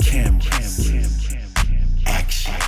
cameras, action.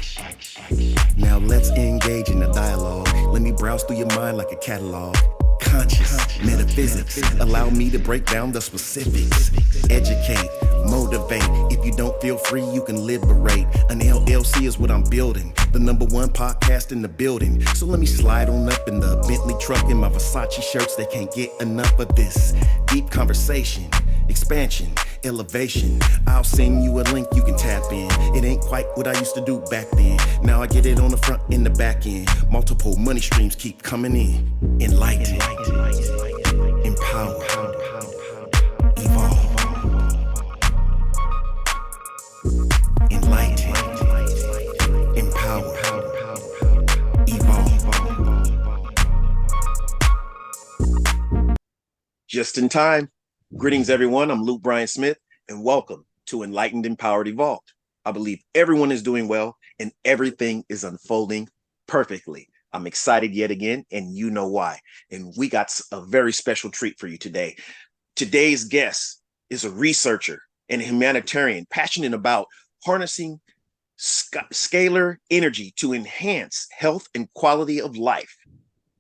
Now let's engage in the dialogue. Let me browse through your mind like a catalog. Conscious metaphysics, allow me to break down the specifics. Educate, motivate. If you don't feel free, you can liberate. An LLC is what I'm building, the #1 podcast in the building. So let me slide on up in the Bentley truck in my Versace shirts. They can't get enough of this deep conversation, expansion, elevation. I'll send you a link you can tap in. It ain't quite what I used to do back then. Now I get it on the front and the back end. Multiple money streams keep coming in. Enlighten, empower, evolve. Enlighten, empower, evolve. Just in time. Greetings, everyone. I'm Luke Bryan Smith, and welcome to Enlightened, Empowered, Evolved. I believe everyone is doing well, and everything is unfolding perfectly. I'm excited yet again, and you know why. And we got a very special treat for you today. Today's guest is a researcher and a humanitarian passionate about harnessing scalar energy to enhance health and quality of life.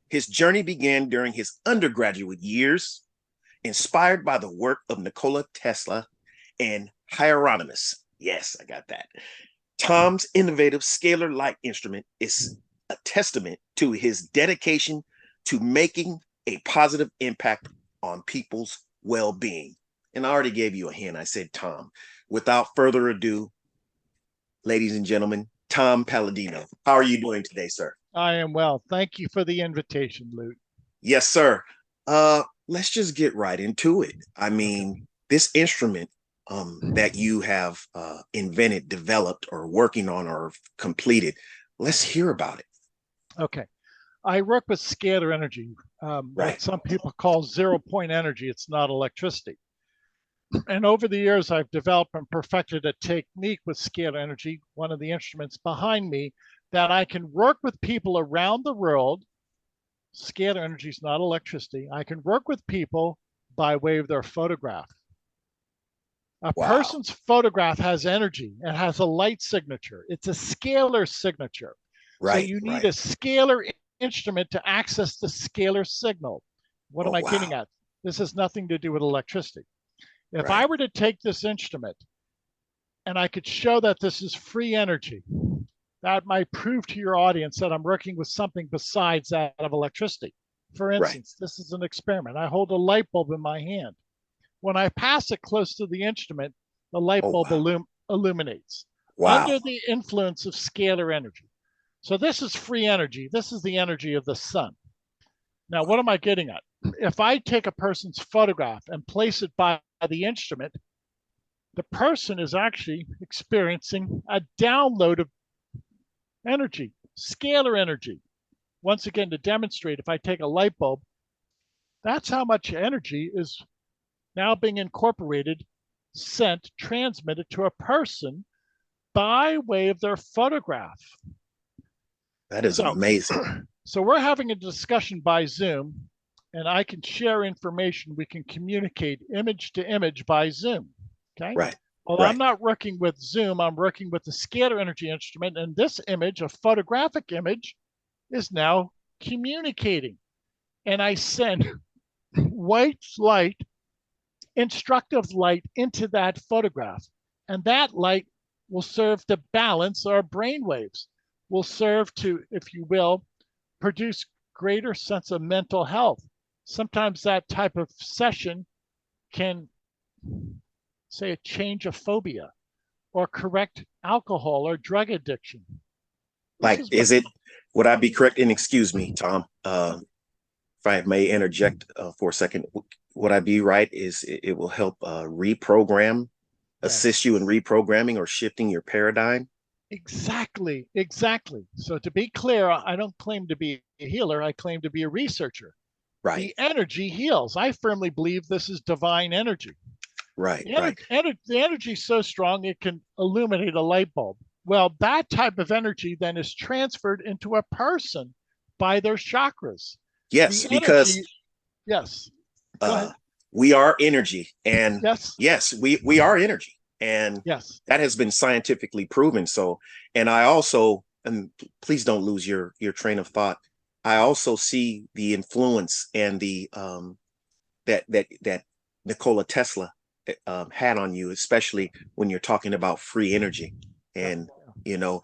His journey began during his undergraduate years, inspired by the work of Nikola Tesla and Hieronymus. Yes, I got that. Tom's innovative Scalar Light instrument is a testament to his dedication to making a positive impact on people's well-being. And I already gave you a hint. I said Tom. Without further ado, ladies and gentlemen, Tom Paladino. How are you doing today, sir? I am well. Thank you for the invitation, Luke. Yes, sir. Let's just get right into it. I mean, this instrument that you have invented, developed, or working on, or completed, let's hear about it. Okay. I work with scalar energy, what some people call 0-point energy. It's not electricity. And over the years, I've developed and perfected a technique with scalar energy, one of the instruments behind me, that I can work with people around the world. Scalar energy is not electricity. I can work with people by way of their photograph. A person's photograph has energy. It has a light signature. It's a scalar signature. So you need a scalar instrument to access the scalar signal. What am I getting at? This has nothing to do with electricity. If I were to take this instrument and I could show that this is free energy, that might prove to your audience that I'm working with something besides that of electricity. For instance, this is an experiment. I hold a light bulb in my hand. When I pass it close to the instrument, the light bulb illuminates under the influence of scalar energy. So this is free energy. This is the energy of the sun. Now, what am I getting at? If I take a person's photograph and place it by the instrument, the person is actually experiencing a download of energy, scalar energy. Once again, to demonstrate, if I take a light bulb, that's how much energy is now being incorporated, sent, transmitted to a person by way of their photograph. That is amazing. So we're having a discussion by Zoom, and I can share information. We can communicate image to image by Zoom, okay? Well, I'm not working with Zoom. I'm working with the scalar energy instrument, and this image, a photographic image, is now communicating. And I send white light, instructive light into that photograph. And that light will serve to balance our brain waves, will serve to, if you will, produce greater sense of mental health. Sometimes that type of session can, say, a change of phobia or correct alcohol or drug addiction. Would I be correct? And excuse me, Tom, if I may interject for a second, would I be right? It will help reprogram, assist you in reprogramming or shifting your paradigm? Exactly. So to be clear, I don't claim to be a healer. I claim to be a researcher. The energy heals. I firmly believe this is divine energy. The energy is so strong it can illuminate a light bulb. Well, that type of energy then is transferred into a person by their chakras. Yes, because yes. we are energy, and Yes. yes, we are energy, and Yes. that has been scientifically proven. So, and I also, and please don't lose your train of thought. I also see the influence and the that Nikola Tesla had on you, especially when you're talking about free energy. And you know,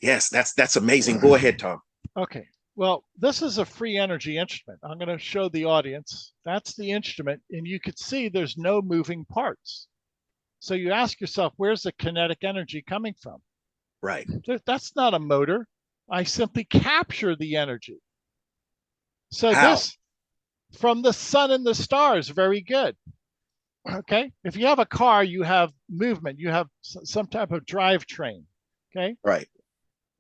yes, that's amazing. Go ahead, Tom. Okay. Well, this is a free energy instrument. I'm going to show the audience. That's the instrument, and you could see there's no moving parts. So you ask yourself, where's the kinetic energy coming from? Right. That's not a motor. I simply capture the energy. So How? this from the sun and the stars, very good. Okay. If you have a car, you have movement, you have some type of drivetrain. Okay. Right.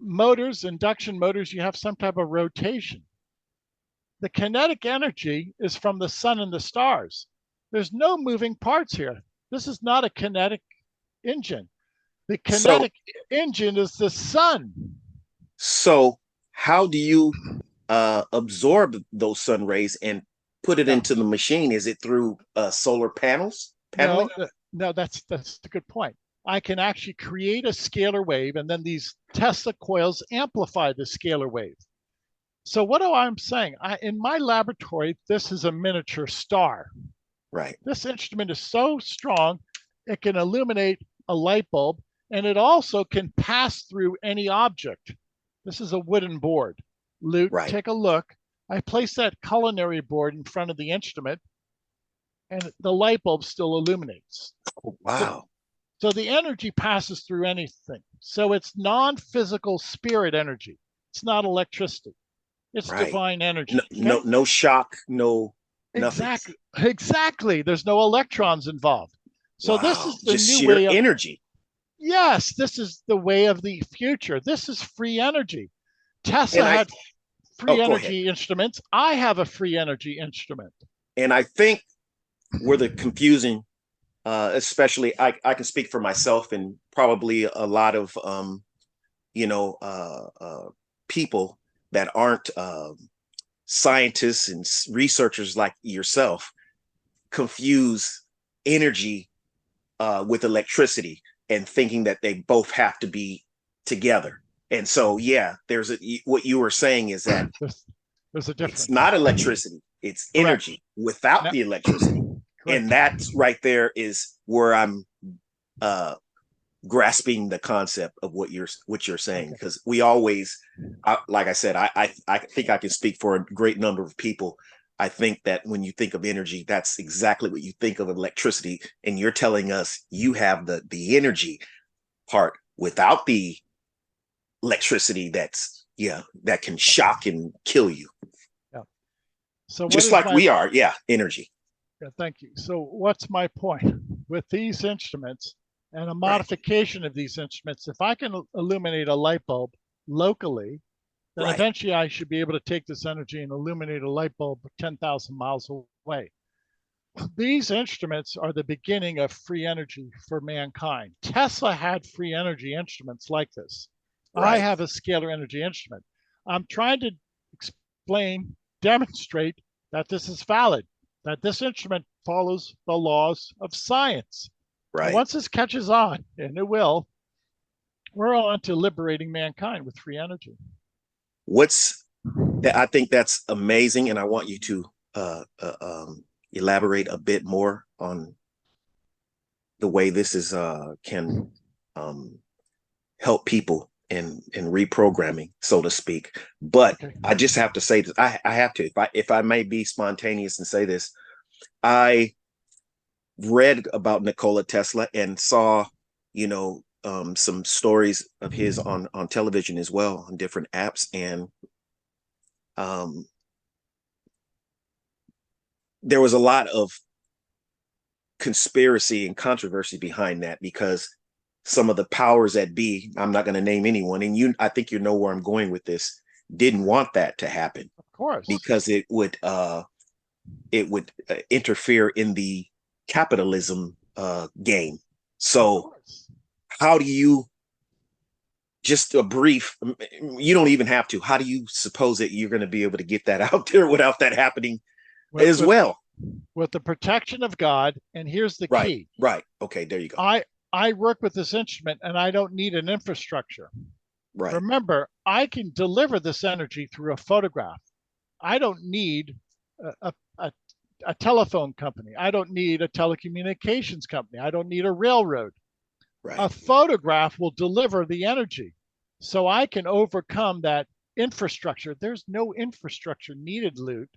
Motors, induction motors, you have some type of rotation. The kinetic energy is from the sun and the stars. There's no moving parts here. This is not a kinetic engine. The So, kinetic engine is the sun. so how do you absorb those sun rays and put it No, into the machine? Is it through solar paneling? no, no, that's a good point. I can actually create a scalar wave, and then these Tesla coils amplify the scalar wave. So what do I'm saying? In my laboratory, this is a miniature star. Right. This instrument is so strong, it can illuminate a light bulb, and it also can pass through any object. This is a wooden board. Lute, Right. take a look. I place that culinary board in front of the instrument, and the light bulb still illuminates. Oh, wow. So the energy passes through anything. So it's non-physical spirit energy. It's not electricity. It's Right. divine energy. No shock, no nothing. Exactly. There's no electrons involved. So this Wow. is the Just new sheer way of, energy. yes, this is the way of the future. This is free energy. And Tesla I had free go ahead. energy instruments. I have a free energy instrument. And I think where the confusing, especially I can speak for myself and probably a lot of you know people that aren't scientists and researchers like yourself confuse energy with electricity and thinking that they both have to be together. And so, yeah, what you were saying is that there's a difference. it's not electricity, it's Correct. energy without No, the electricity. correct. And that's right there is where I'm grasping the concept of what you're saying, because we always, like I said, I think I can speak for a great number of people. I think that when you think of energy, that's exactly what you think of electricity, and you're telling us you have the energy part without the electricity that can shock and kill you. Yeah. So just like we are, energy. Yeah, thank you. So what's my point with these instruments and a modification of these instruments? If I can illuminate a light bulb locally, then eventually I should be able to take this energy and illuminate a light bulb 10,000 miles away. These instruments are the beginning of free energy for mankind. Tesla had free energy instruments like this. I have a scalar energy instrument. I'm trying to explain, demonstrate that this is valid, that this instrument follows the laws of science. Right. And once this catches on, and it will, we're on to liberating mankind with free energy. I think that's amazing, and I want you to elaborate a bit more on the way this is can help people in reprogramming, so to speak. But I just have to say this. I have to, if I may be spontaneous and say this. I read about Nikola Tesla and saw, some stories of his on television as well, on different apps, and there was a lot of conspiracy and controversy behind that, because some of the powers that be, I'm not going to name anyone, and I think you know where I'm going with this, didn't want that to happen. Of course. Because it would interfere in the capitalism game. So how do you, just a brief, you don't even have to, how do you suppose that you're going to be able to get that out there without that happening as well? with the protection of God. And here's the Right. key. Right. Okay. There you go. I work with this instrument and I don't need an infrastructure. Right. Remember, I can deliver this energy through a photograph. I don't need a telephone company. I don't need a telecommunications company. I don't need a railroad. Right. A photograph will deliver the energy. So I can overcome that infrastructure. There's no infrastructure needed, Lute.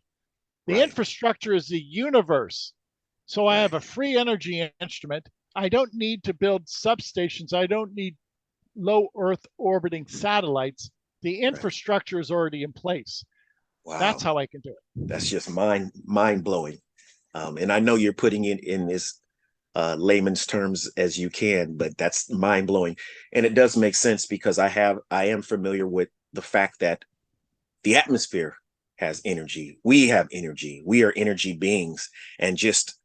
The Right. infrastructure is the universe. So I Right. have a free energy instrument. I don't need to build substations. I don't need low Earth orbiting satellites. The Right. infrastructure is already in place. Wow. That's how I can do it. That's just mind blowing. And I know you're putting it in as layman's terms as you can, but that's mind blowing. And it does make sense because I am familiar with the fact that the atmosphere has energy. We have energy. We are energy beings. And just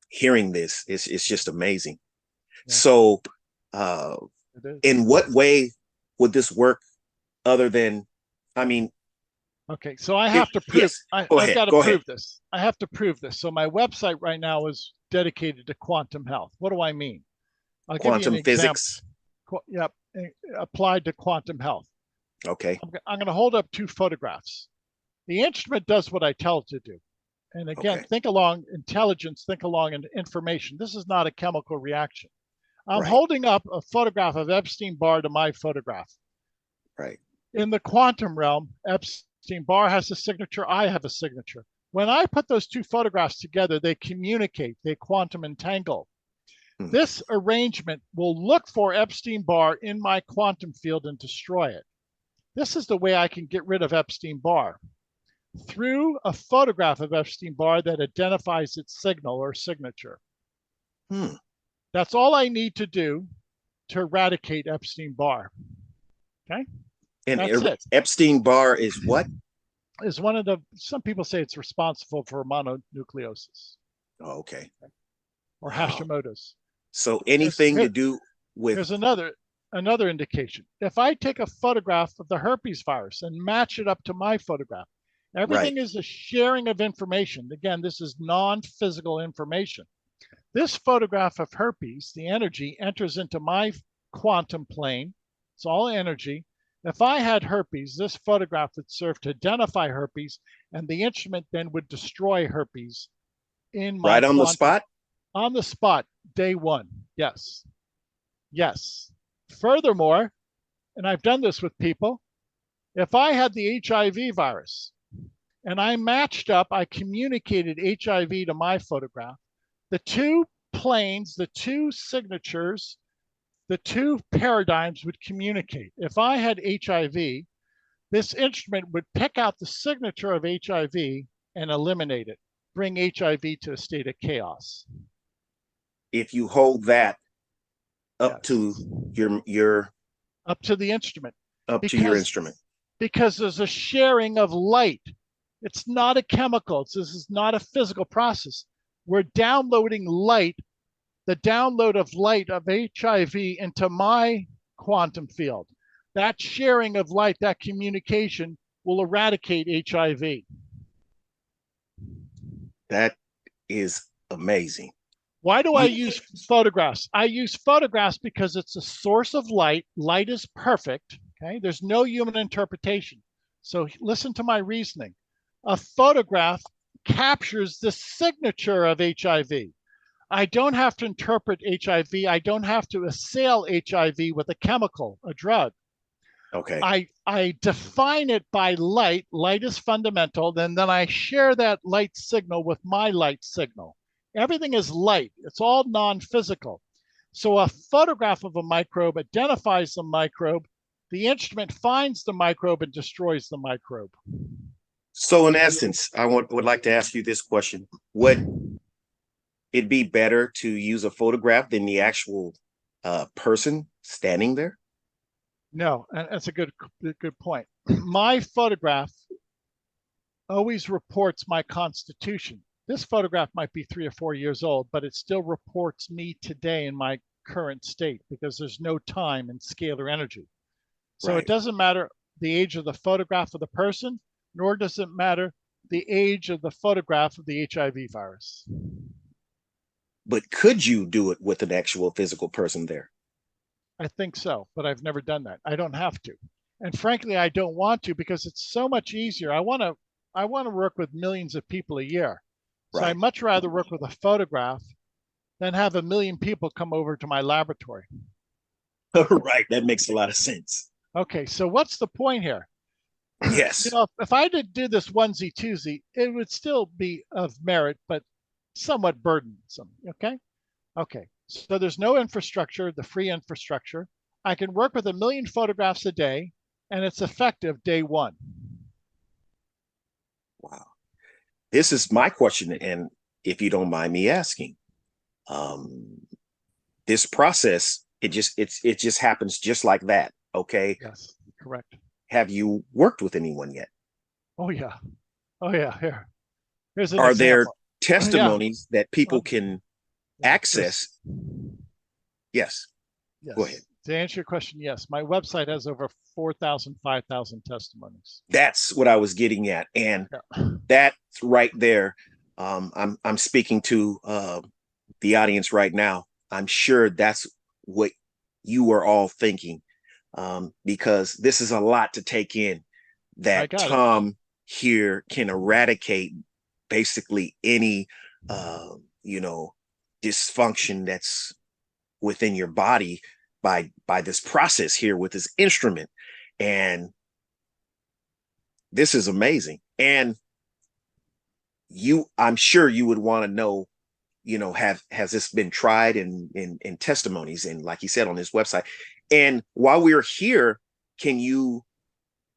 hearing this is just amazing. Yeah. So in what way would this work other than, I mean, okay, so I have to prove. Yes. I've got to prove this. I have to prove this. So my website right now is dedicated to quantum health. What do I mean? I'll quantum give you an physics. Example. Yep, applied to quantum health. Okay. I'm going to hold up two photographs. The instrument does what I tell it to do. And again, think along intelligence, think along in information. This is not a chemical reaction. I'm holding up a photograph of Epstein-Barr to my photograph. Right. In the quantum realm, Epstein-Barr has a signature, I have a signature. When I put those two photographs together, they communicate, they quantum entangle. This arrangement will look for Epstein-Barr in my quantum field and destroy it. This is the way I can get rid of Epstein-Barr, through a photograph of Epstein-Barr that identifies its signal or signature. That's all I need to do to eradicate Epstein-Barr. Okay? And that's it. Epstein-Barr is what? Is one of the, some people say it's responsible for mononucleosis. Oh, okay. Or Hashimoto's. So anything to do with... Here's another indication. If I take a photograph of the herpes virus and match it up to my photograph, everything is a sharing of information. Again, this is non-physical information. This photograph of herpes, the energy enters into my quantum plane. It's all energy. If I had herpes, this photograph would serve to identify herpes, and the instrument then would destroy herpes in my on the spot? On the spot, day one. Yes. Yes. Furthermore, and I've done this with people, if I had the HIV virus and I matched up, I communicated HIV to my photograph, the two planes, the two signatures, the two paradigms would communicate. If I had HIV, this instrument would pick out the signature of HIV and eliminate it, bring HIV to a state of chaos. If you hold that up to your up to the instrument. To your instrument. Because there's a sharing of light. It's not a chemical. This is not a physical process. We're downloading light, the download of light of HIV into my quantum field. That sharing of light, that communication will eradicate HIV. That is amazing. Why do I use photographs? I use photographs because it's a source of light. Light is perfect. Okay, there's no human interpretation. So listen to my reasoning. A photograph captures the signature of HIV. I don't have to interpret HIV. I don't have to assail HIV with a chemical, a drug. Okay. I define it by light. Light is fundamental. And then I share that light signal with my light signal. Everything is light. It's all non-physical. So a photograph of a microbe identifies the microbe. The instrument finds the microbe and destroys the microbe. So in essence, I would like to ask you this question. Would it be better to use a photograph than the actual person standing there? No, and that's a good point. My photograph always reports my constitution. This photograph might be 3 or 4 years old, but it still reports me today in my current state because there's no time in scalar energy. So it doesn't matter the age of the photograph of the person, nor does it matter the age of the photograph of the HIV virus. But could you do it with an actual physical person there? I think so, but I've never done that. I don't have to. And frankly, I don't want to because it's so much easier. I want to work with millions of people a year. So I Right. much rather work with a photograph than have a million people come over to my laboratory. Right. That makes a lot of sense. Okay, so what's the point here? Yes. If I did do this onesie twosie, it would still be of merit, but somewhat burdensome. Okay. Okay. So there's no infrastructure, the free infrastructure. I can work with a million photographs a day, and it's effective day one. Wow. This is my question, and if you don't mind me asking, um, this process, it just happens just like that. Okay. Yes, correct. Have you worked with anyone yet? Oh yeah. Oh yeah. Here's an Are there example. Yeah. testimonies that people Um, can yeah. access? Yes. Go ahead. Yes. To answer your question, yes. My website has over 4,000, 5,000 testimonies. That's what I was getting at. And Yeah. that right there, I'm speaking to the audience right now. I'm sure that's what you are all thinking, because this is a lot to take in. I That got it. Tom here can eradicate basically any, you know, dysfunction that's within your body by this process here with this instrument, and this is amazing. And I'm sure you would want to know, has this been tried in testimonies, and like you said, on his website. And while we're here, can you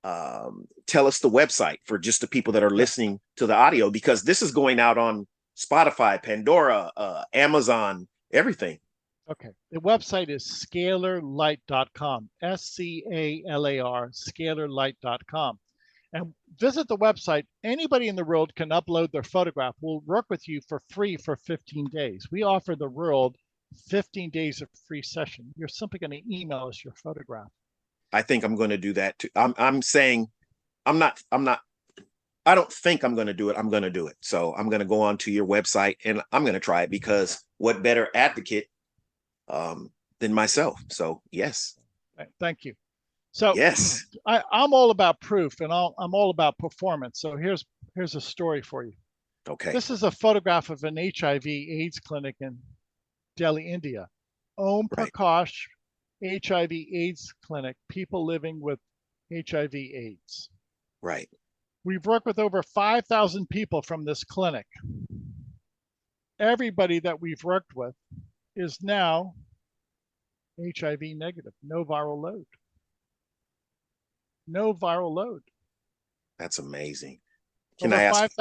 tell us the website for just the people that are Yeah. listening to the audio, because this is going out on Spotify, Pandora, Amazon, everything. Okay. The website is scalarlight.com, SCALAR, scalarlight.com. And visit the website. Anybody in the world can upload their photograph. We'll work with you for free for 15 days. We offer the world 15 days of free session. You're simply going to email us your photograph. I think I'm going to do that too. I'm saying I'm not I don't think I'm going to do it. I'm going to do it. So I'm going to go on to your website and I'm going to try it, because what better advocate than myself? So yes. Thank you. So Yes. I'm all about proof, and I'm all about performance. So here's a story for you. Okay. This is a photograph of an HIV/AIDS clinic in Delhi, India. Om Right. Prakash HIV/AIDS clinic, people living with HIV/AIDS. Right. We've worked with over 5,000 people from this clinic. Everybody that we've worked with is now HIV negative, no viral load. No viral load. That's amazing. Can Over I ask?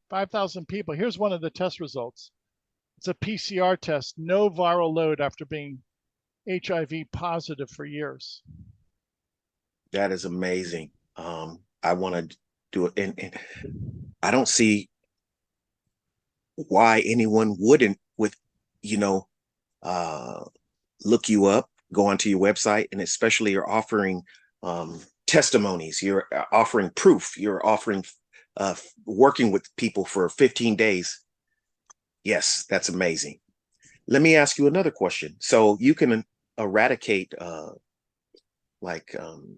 5,000 people. Here's one of the test results. It's a PCR test, no viral load after being HIV positive for years. That is amazing. I want to do it, and I don't see why anyone wouldn't, with you know uh look you up, go onto your website, and especially you're offering testimonies, you're offering proof, you're offering working with people for 15 days. Yes, that's amazing. Let me ask you another question. So you can eradicate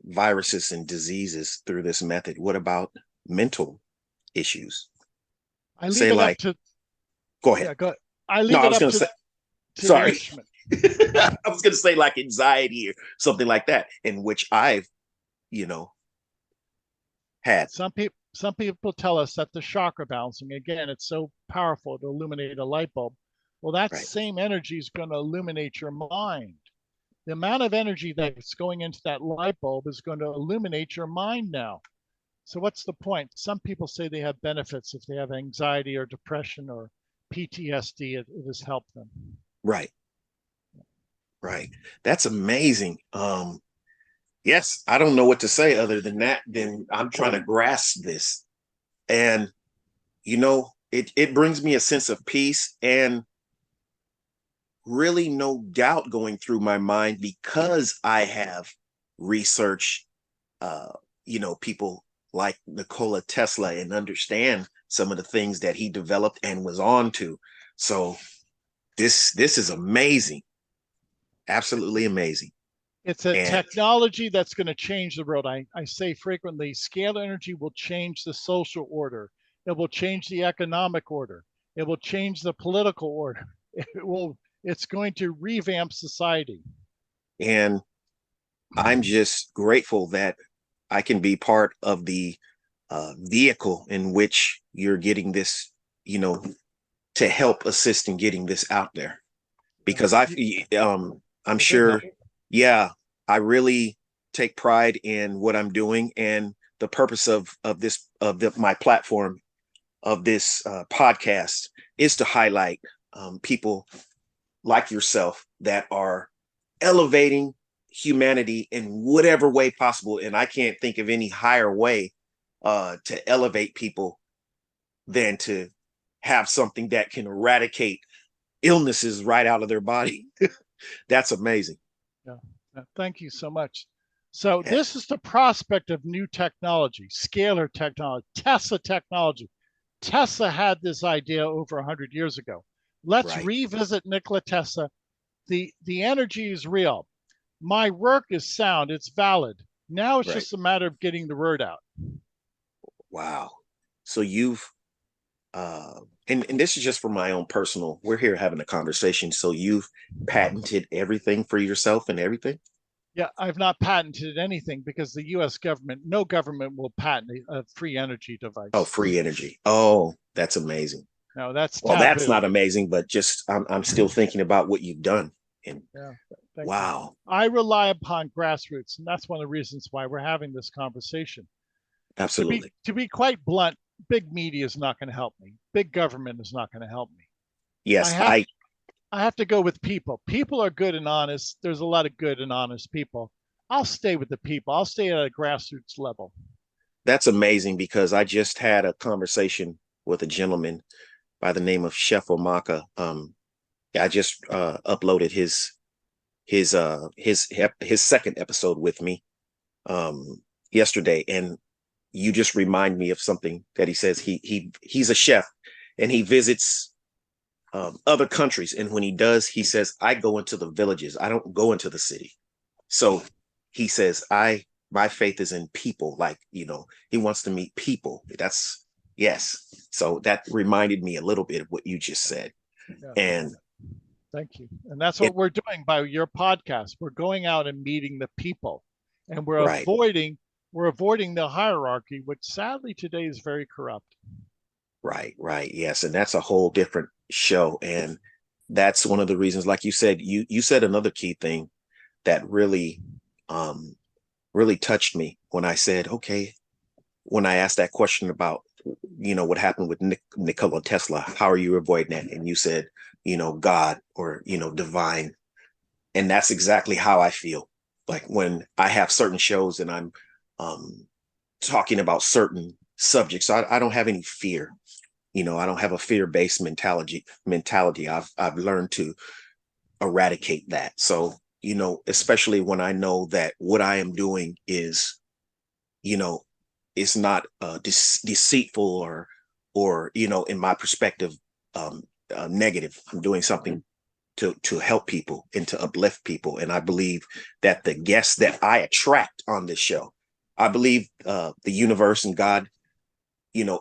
viruses and diseases through this method. What about mental issues? I leave Say it up like, to go ahead. yeah, go. I No, leave I it was up gonna say, to the sorry. instrument. I was gonna say like anxiety or something like that, in which I've, you know, had. Some people tell us that the chakra balancing, again, it's so powerful to illuminate a light bulb. Well, that Right. same energy is going to illuminate your mind. The amount of energy that's going into that light bulb is going to illuminate your mind now. So what's the point? Some people say they have benefits if they have anxiety or depression or PTSD, it has helped them. Right. Right. That's amazing. Yes, I don't know what to say other than that. Then I'm trying to grasp this. And it brings me a sense of peace and really no doubt going through my mind, because I have researched people like Nikola Tesla and understand some of the things that he developed and was on to. So this is amazing. Absolutely amazing. It's a And technology that's going to change the world. I say frequently, scalar energy will change the social order. It will change the economic order. It will change the political order. It's going to revamp society. and I'm just grateful that I can be part of the vehicle in which you're getting this, to help assist in getting this out there. Because I'm sure, yeah, I really take pride in what I'm doing, and the purpose of this my platform of this podcast is to highlight people like yourself that are elevating humanity in whatever way possible. And I can't think of any higher way to elevate people than to have something that can eradicate illnesses right out of their body. That's amazing. Yeah. Thank you so much. So this is the prospect of new technology, scalar technology, Tesla technology. Tesla had this idea over 100 years ago. Let's revisit Nikola Tesla. The energy is real. My work is sound. It's valid. Now it's just a matter of getting the word out. Wow. So you've and this is just for my own personal, we're here having a conversation. So you've patented everything for yourself and everything? Yeah, I've not patented anything because the US government, no government will patent a free energy device. Oh, free energy. Oh, that's amazing. No, that's well, taboo. that's not amazing, but just I'm still thinking about what you've done. And wow. I rely upon grassroots, and that's one of the reasons why we're having this conversation. Absolutely. To be quite blunt, big media is not going to help me. Big government is not going to help me. Yes, I have to go with people. People are good and honest. There's a lot of good and honest people. I'll stay with the people. I'll stay at a grassroots level. That's amazing, because I just had a conversation with a gentleman by the name of Chef Omaka. I just uploaded his second episode with me yesterday, and you just remind me of something that he says. He's a chef, and he visits other countries, and when he does, he says, I go into the villages, I don't go into the city. So he says, my faith is in people. Like, he wants to meet people. That's yes. So that reminded me a little bit of what you just said. And thank you. And that's what we're doing by your podcast. We're going out and meeting the people, and we're avoiding the hierarchy, which sadly today is very corrupt. Right. Yes. And that's a whole different show. And that's one of the reasons, like you said, you said another key thing that really touched me when I said, okay, when I asked that question about, what happened with Nikola Tesla, how are you avoiding that? And you said, God, or, divine. And that's exactly how I feel. Like when I have certain shows and I'm talking about certain subjects, I don't have any fear. I don't have a fear-based mentality. I've learned to eradicate that. So, especially when I know that what I am doing is, it's not deceitful or in my perspective, negative. I'm doing something to help people and to uplift people. And I believe that the guests that I attract on this show, I believe the universe and God,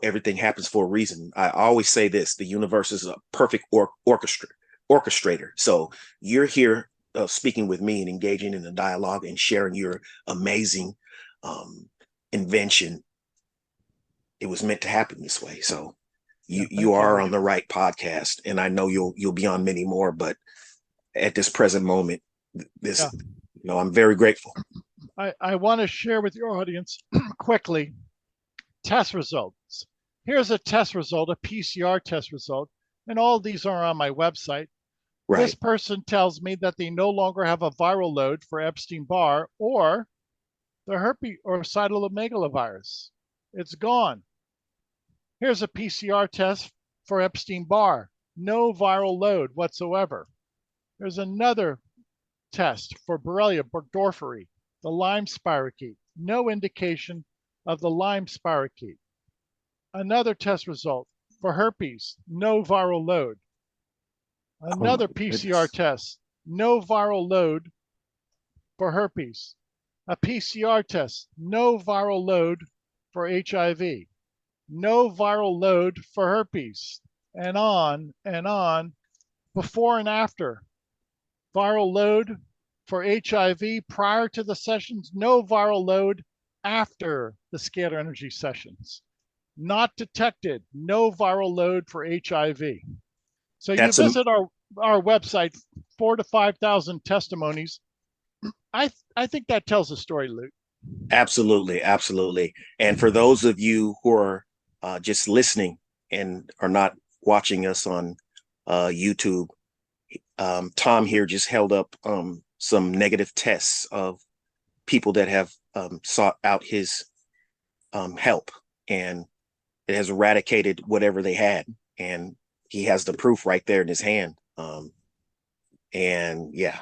everything happens for a reason. I always say this: the universe is a perfect orchestrator. So you're here speaking with me and engaging in a dialogue and sharing your amazing invention. It was meant to happen this way. So you are on the right podcast, and I know you'll be on many more. But at this present moment, I'm very grateful. I want to share with your audience quickly test results. Here's a test result, a PCR test result, and all these are on my website. Right. This person tells me that they no longer have a viral load for Epstein-Barr or the herpes or cytomegalovirus. It's gone. Here's a PCR test for Epstein-Barr. No viral load whatsoever. There's another test for Borrelia burgdorferi, the Lyme spirochete. No indication of the Lyme spirochete. Another test result for herpes, no viral load. Oh my Another PCR goodness. test, no viral load for herpes. A PCR test, no viral load for HIV. No viral load for herpes. And on, before and after. Viral load for HIV prior to the sessions, no viral load after the scalar energy sessions. Not detected, no viral load for HIV. So you That's a visit our website, 4 to 5,000 testimonies. I think that tells a story, Luke. Absolutely, absolutely. And for those of you who are just listening and are not watching us on YouTube, Tom here just held up some negative tests of people that have sought out his help, and it has eradicated whatever they had. And he has the proof right there in his hand. And yeah,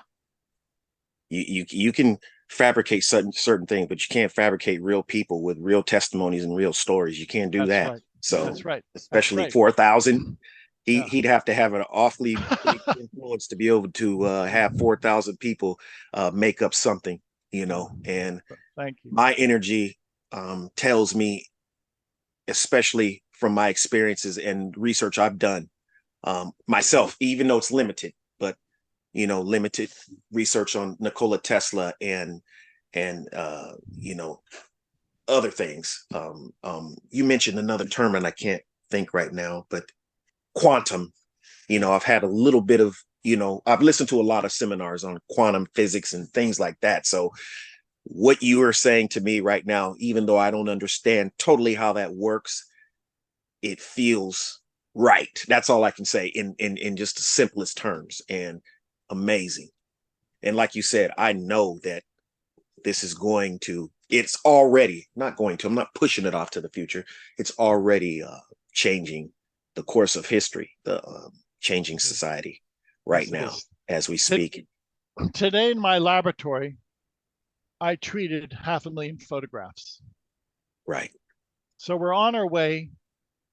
you can fabricate certain things, but you can't fabricate real people with real testimonies and real stories. You can't do That's that. right. So That's right. That's especially right. 4,000, Yeah. he'd have to have an awfully big influence to be able to have 4,000 people make up something, and Thank you. my energy tells me, especially from my experiences and research I've done myself, even though it's limited, but limited research on Nikola Tesla and other things. You mentioned another term and I can't think right now, but quantum. I've had a little bit of, I've listened to a lot of seminars on quantum physics and things like that. So what you are saying to me right now, even though I don't understand totally how that works, it feels right. That's all I can say in just the simplest terms, and amazing. And like you said, I know that this is it's already not going to, I'm not pushing it off to the future. It's already changing the course of history, the changing society right Yes, it now is. as we speak. Today in my laboratory, I treated 500,000 photographs. Right. So we're on our way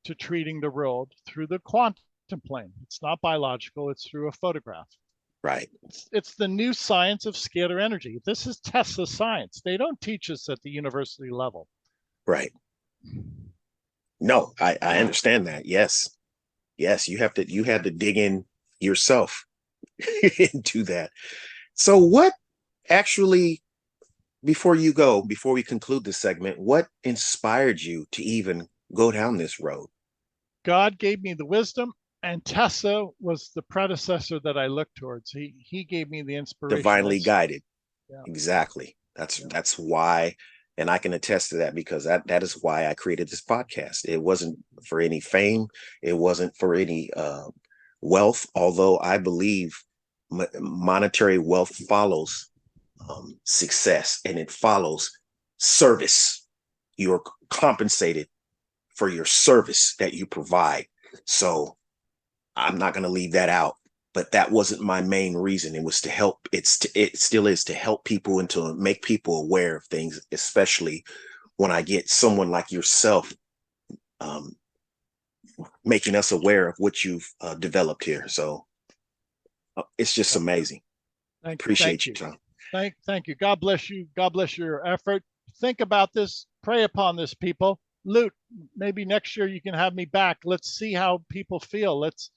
to treating the world through the quantum plane. It's not biological, it's through a photograph. Right. It's the new science of scalar energy. This is Tesla science. They don't teach us at the university level. Right. No, I understand that. Yes. Yes. You had to dig in yourself into that. So what actually, before we conclude this segment, what inspired you to even go down this road? God gave me the wisdom, and Tesla was the predecessor that I looked towards. He gave me the inspiration. Divinely guided. Yeah, Exactly. yeah. That's why, and I can attest to that because that is why I created this podcast. It wasn't for any fame. It wasn't for any wealth, although I believe monetary wealth follows success, and it follows service. You're compensated for your service that you provide. So I'm not going to leave that out. But that wasn't my main reason. It was to help. It still is to help people and to make people aware of things, especially when I get someone like yourself um, making us aware of what you've developed here. So it's just amazing. Thank Appreciate you, you. Tom. Thank you. God bless you. God bless your effort. Think about this. Pray upon this, people. Lute, maybe next year you can have me back. Let's see how people feel. Let's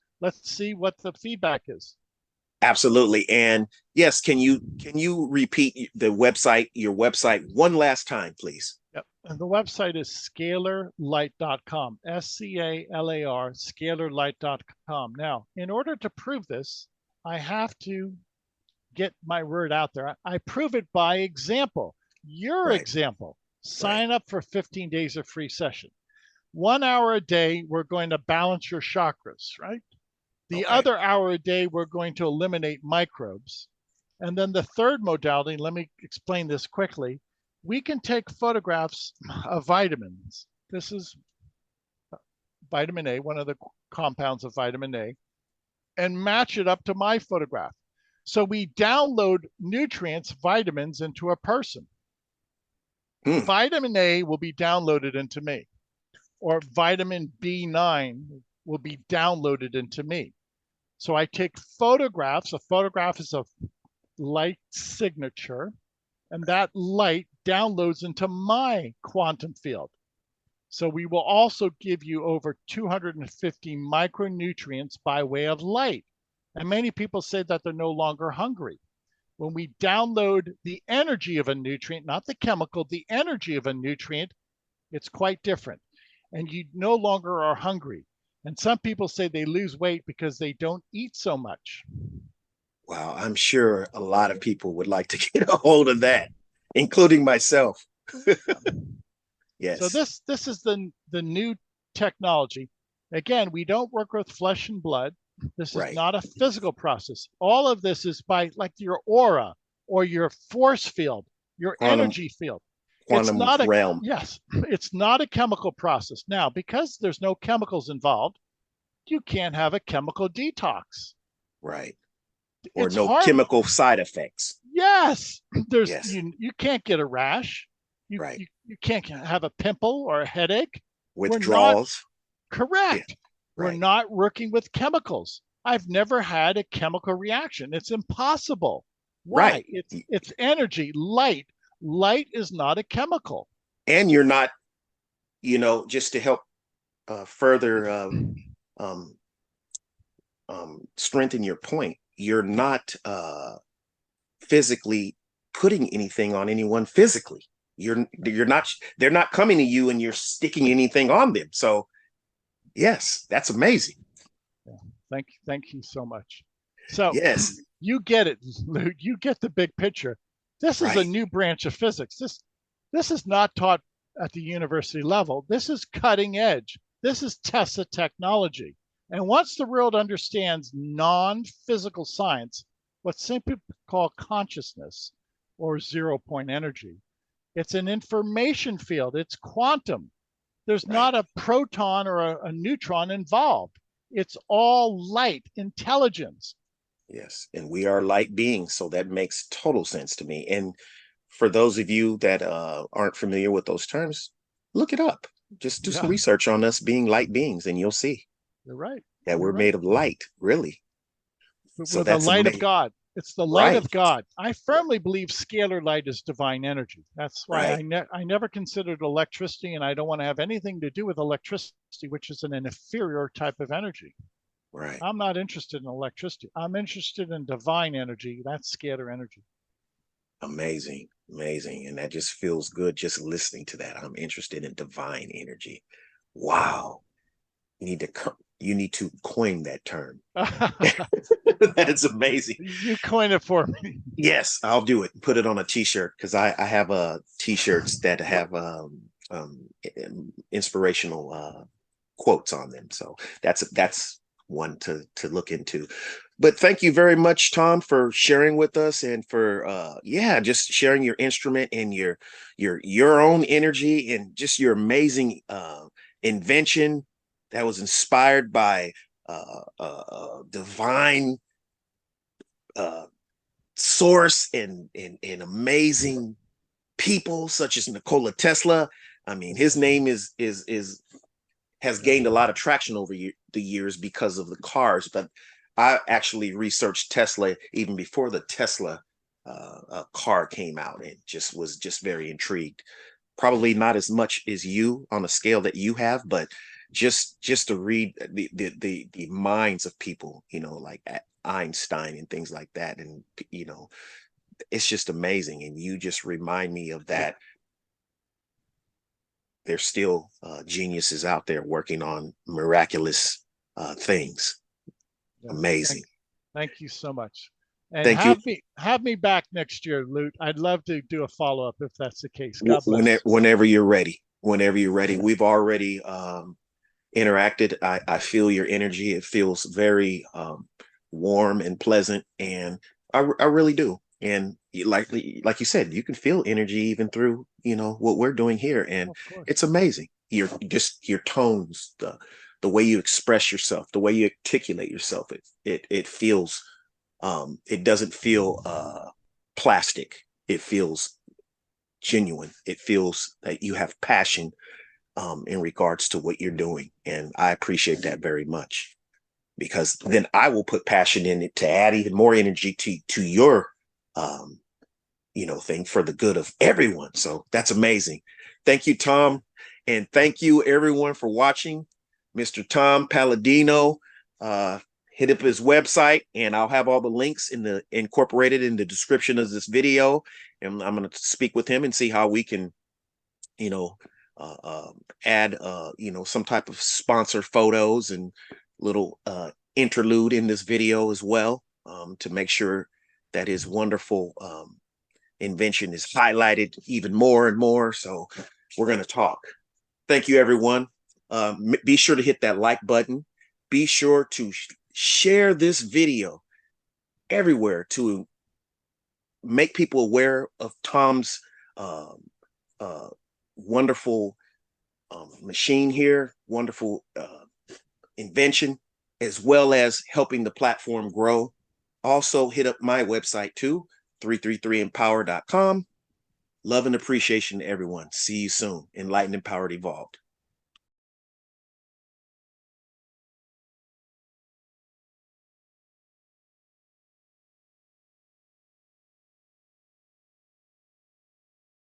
see what the feedback is. Absolutely. And yes, can you repeat your website one last time, please? Yep. And the website is scalarlight.com. SCALAR, scalarlight.com. Now, in order to prove this, I have to get my word out there. I prove it by example. Your Right. example. Right. Sign up for 15 days of free session. 1 hour a day, we're going to balance your chakras, right? The Okay. other hour a day, we're going to eliminate microbes. And then the third modality, let me explain this quickly. We can take photographs of vitamins. This is vitamin A, one of the compounds of vitamin A, and match it up to my photograph. So we download nutrients, vitamins into a person. Hmm. Vitamin A will be downloaded into me. or vitamin B9 will be downloaded into me. So I take photographs. A photograph is a light signature, and that light downloads into my quantum field. So we will also give you over 250 micronutrients by way of light. And many people say that they're no longer hungry. When we download the energy of a nutrient, not the chemical, the energy of a nutrient, it's quite different. And you no longer are hungry. And some people say they lose weight because they don't eat so much. Wow, I'm sure a lot of people would like to get a hold of that, including myself. So Yes. this is the new technology. Again, we don't work with flesh and blood. This is Right. not a physical process. All of this is by like your aura or your force field, your Quantum energy field. It's quantum not a realm. yes, it's not a chemical process. Now, because there's no chemicals involved, you can't have a chemical detox. Right. Or It's no hard. chemical side effects. Yes, there's Yes. you can't get a rash. Right. You can't have a pimple or a headache. We're not Withdrawals. Yeah. correct. We're Right. not working with chemicals. I've never had a chemical reaction. It's impossible. Right. Why? It's energy, light. Light is not a chemical. And you're not, just to help further um, strengthen your point, you're not physically putting anything on anyone physically. You're not, they're not coming to you and you're sticking anything on them. So yes, that's amazing. Yeah. Thank you so much. So Yes. you get it, Luke. You get the big picture. This is a Right. new branch of physics. This is not taught at the university level. This is cutting edge. This is Tesla technology. And once the world understands non-physical science, what's simply called consciousness or zero-point energy, it's an information field. It's quantum. There's Right. not a proton or a neutron involved. It's all light, intelligence. Yes. And we are light beings. So that makes total sense to me. And for those of you that aren't familiar with those terms, look it up. Just do some Yeah, research on us being light beings, and you'll see you're right. that You're we're right. made of light, really. So We're the that's light of amazing. God. It's the light Right. of God. I firmly believe scalar light is divine energy. That's why Right. I never considered electricity, and I don't want to have anything to do with electricity, which is an inferior type of energy. Right. I'm not interested in electricity. I'm interested in divine energy. That's scalar energy. Amazing. Amazing. And that just feels good just listening to that. I'm interested in divine energy. Wow. You need to coin that term. That is amazing. You coin it for me. Yes, I'll do it. Put it on a t-shirt because I have t-shirts that have inspirational quotes on them. So that's one to look into. But thank you very much, Tom, for sharing with us and for just sharing your instrument and your own energy and just your amazing invention that was inspired by divine uh, source and amazing people such as Nikola Tesla. I mean, his name is has gained a lot of traction over the years because of the cars. But I actually researched Tesla even before the Tesla car came out, and was just very intrigued. Probably not as much as you on a scale that you have, but just to read the minds of people, like Einstein and things like that, and it's just amazing. And you just remind me of that. There's still geniuses out there working on miraculous things. Yeah, Amazing. thank you so much. And Thank you. have me back next year, Lute. I'd love to do a follow up if that's the case. God bless. Whenever you're ready. Whenever you're ready. We've already interacted. I feel your energy. It feels very warm and pleasant, and I really do. And like you said, you can feel energy even through what we're doing here, and Of course. it's amazing. Your tones, the way you express yourself, the way you articulate yourself. It feels it doesn't feel plastic. It feels genuine. It feels that you have passion in regards to what you're doing. And I appreciate that very much, because then I will put passion in it to add even more energy to your thing for the good of everyone. So that's amazing. Thank you, Tom. And thank you everyone for watching. Mr. Tom Paladino, hit up his website, and I'll have all the links incorporated in the description of this video. And I'm going to speak with him and see how we can, add, some type of sponsor photos and little interlude in this video as well, to make sure that his wonderful invention is highlighted even more and more. So we're going to talk. Thank you, everyone. Be sure to hit that like button. Be sure to share this video everywhere to make people aware of Tom's wonderful machine here, wonderful invention, as well as helping the platform grow. Also, hit up my website too, 333empower.com. Love and appreciation to everyone. See you soon. Enlightened, Empowered, Evolved.